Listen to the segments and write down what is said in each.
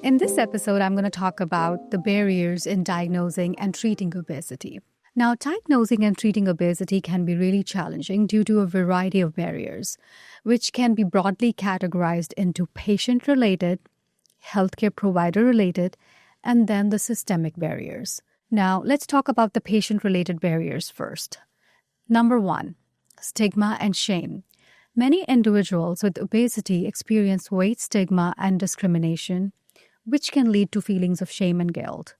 In this episode, I'm going to talk about the barriers in diagnosing and treating obesity. Now, diagnosing and treating obesity can be really challenging due to a variety of barriers, which can be broadly categorized into patient-related, healthcare provider-related, and then the systemic barriers. Now, let's talk about the patient-related barriers first. Number 1, stigma and shame. Many individuals with obesity experience weight stigma and discrimination, which can lead to feelings of shame and guilt.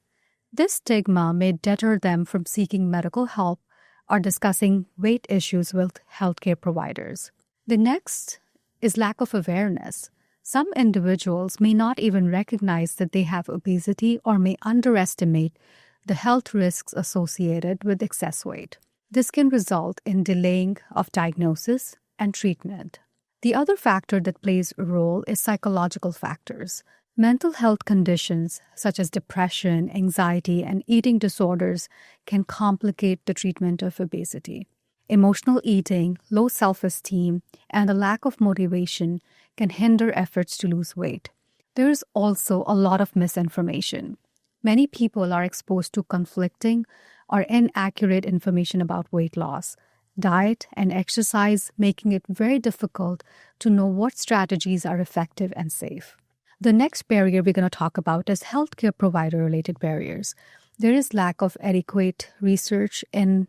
This stigma may deter them from seeking medical help or discussing weight issues with healthcare providers. The next is lack of awareness. Some individuals may not even recognize that they have obesity or may underestimate the health risks associated with excess weight. This can result in delaying of diagnosis and treatment. The other factor that plays a role is psychological factors. Mental health conditions such as depression, anxiety, and eating disorders can complicate the treatment of obesity. Emotional eating, low self-esteem, and a lack of motivation can hinder efforts to lose weight. There is also a lot of misinformation. Many people are exposed to conflicting or inaccurate information about weight loss, diet, and exercise, making it very difficult to know what strategies are effective and safe. The next barrier we're going to talk about is healthcare provider-related barriers. There is lack of adequate research in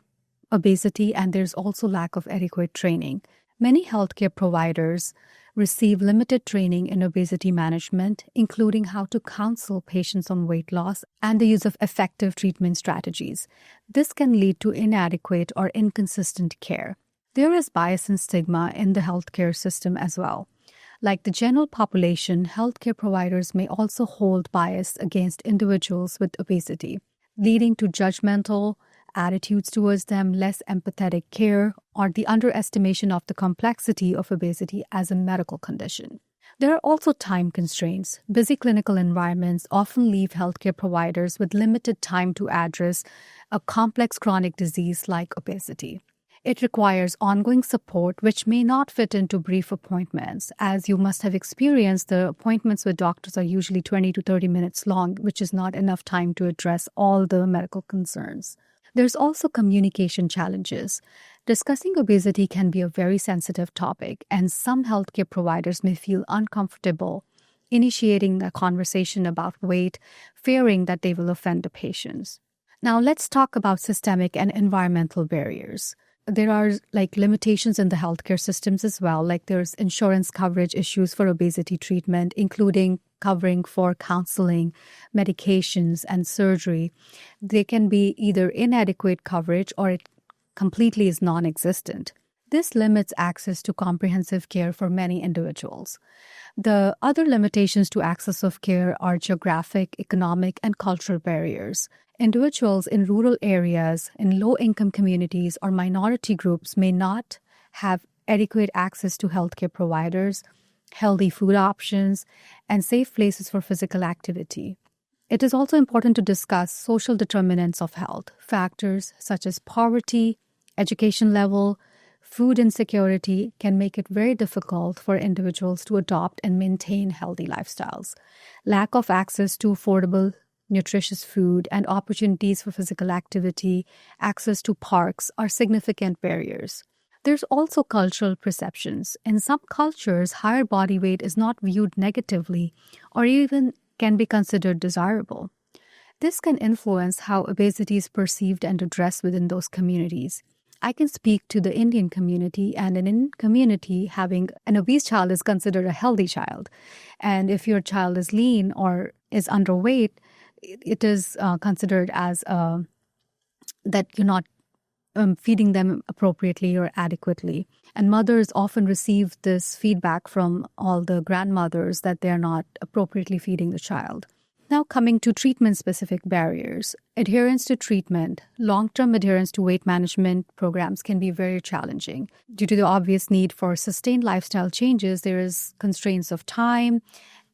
obesity, and there's also lack of adequate training. Many healthcare providers receive limited training in obesity management, including how to counsel patients on weight loss and the use of effective treatment strategies. This can lead to inadequate or inconsistent care. There is bias and stigma in the healthcare system as well. Like the general population, healthcare providers may also hold bias against individuals with obesity, leading to judgmental attitudes towards them, less empathetic care, or the underestimation of the complexity of obesity as a medical condition. There are also time constraints. Busy clinical environments often leave healthcare providers with limited time to address a complex chronic disease like obesity. It requires ongoing support, which may not fit into brief appointments. As you must have experienced, the appointments with doctors are usually 20 to 30 minutes long, which is not enough time to address all the medical concerns. There's also communication challenges. Discussing obesity can be a very sensitive topic, and some healthcare providers may feel uncomfortable initiating a conversation about weight, fearing that they will offend the patients. Now, let's talk about systemic and environmental barriers. There are limitations in the healthcare systems as well, like there's insurance coverage issues for obesity treatment, including covering for counseling, medications, and surgery. They can be either inadequate coverage or it completely is non-existent. This limits access to comprehensive care for many individuals. The other limitations to access of care are geographic, economic, and cultural barriers. Individuals in rural areas, in low-income communities, or minority groups may not have adequate access to healthcare providers, healthy food options, and safe places for physical activity. It is also important to discuss social determinants of health. Factors such as poverty, education level, food insecurity can make it very difficult for individuals to adopt and maintain healthy lifestyles. Lack of access to affordable nutritious food, and opportunities for physical activity, access to parks are significant barriers. There's also cultural perceptions. In some cultures, higher body weight is not viewed negatively or even can be considered desirable. This can influence how obesity is perceived and addressed within those communities. I can speak to the Indian community, and in Indian community, having an obese child is considered a healthy child. And if your child is lean or is underweight, it is considered as that you're not feeding them appropriately or adequately. And mothers often receive this feedback from all the grandmothers that they're not appropriately feeding the child. Now coming to treatment-specific barriers. Adherence to treatment. Long-term adherence to weight management programs can be very challenging. Due to the obvious need for sustained lifestyle changes, there is constraints of time,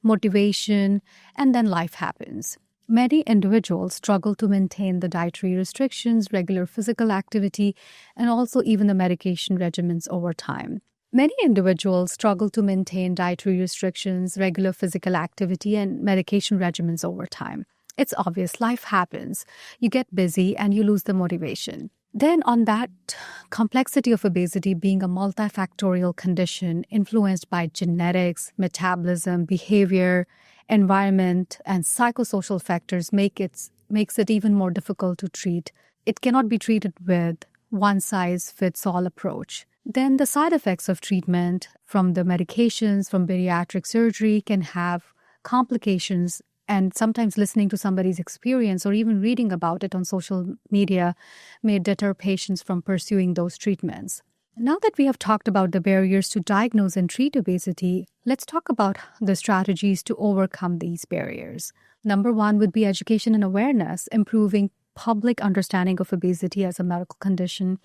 motivation, and then life happens. Many individuals struggle to maintain the dietary restrictions, regular physical activity, and also even the medication regimens over time. Many individuals struggle to maintain dietary restrictions, regular physical activity, and medication regimens over time. It's obvious life happens. You get busy and you lose the motivation. Then, on that complexity of obesity being a multifactorial condition influenced by genetics, metabolism, behavior, environment, and psychosocial factors makes it even more difficult to treat. It cannot be treated with one-size-fits-all approach. Then the side effects of treatment from the medications, from bariatric surgery can have complications, and sometimes listening to somebody's experience or even reading about it on social media may deter patients from pursuing those treatments. Now that we have talked about the barriers to diagnose and treat obesity, let's talk about the strategies to overcome these barriers. Number one would be education and awareness, improving public understanding of obesity as a medical condition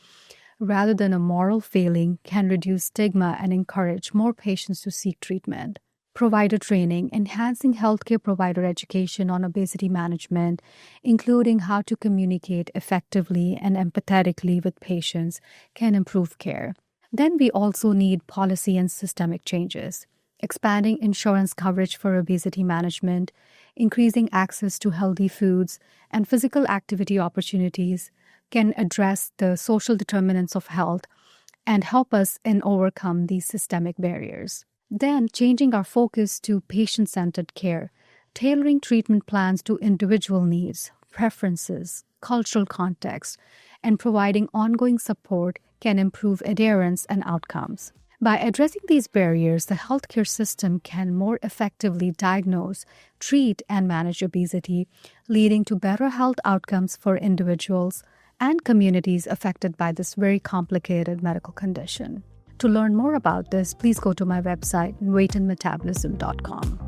rather than a moral failing can reduce stigma and encourage more patients to seek treatment. Provider training, enhancing healthcare provider education on obesity management, including how to communicate effectively and empathetically with patients, can improve care. Then we also need policy and systemic changes. Expanding insurance coverage for obesity management, increasing access to healthy foods and physical activity opportunities can address the social determinants of health and help us in overcome these systemic barriers. Then, changing our focus to patient-centered care, tailoring treatment plans to individual needs, preferences, cultural context, and providing ongoing support can improve adherence and outcomes. By addressing these barriers, the healthcare system can more effectively diagnose, treat, and manage obesity, leading to better health outcomes for individuals and communities affected by this very complicated medical condition. To learn more about this, please go to my website, weightandmetabolism.com.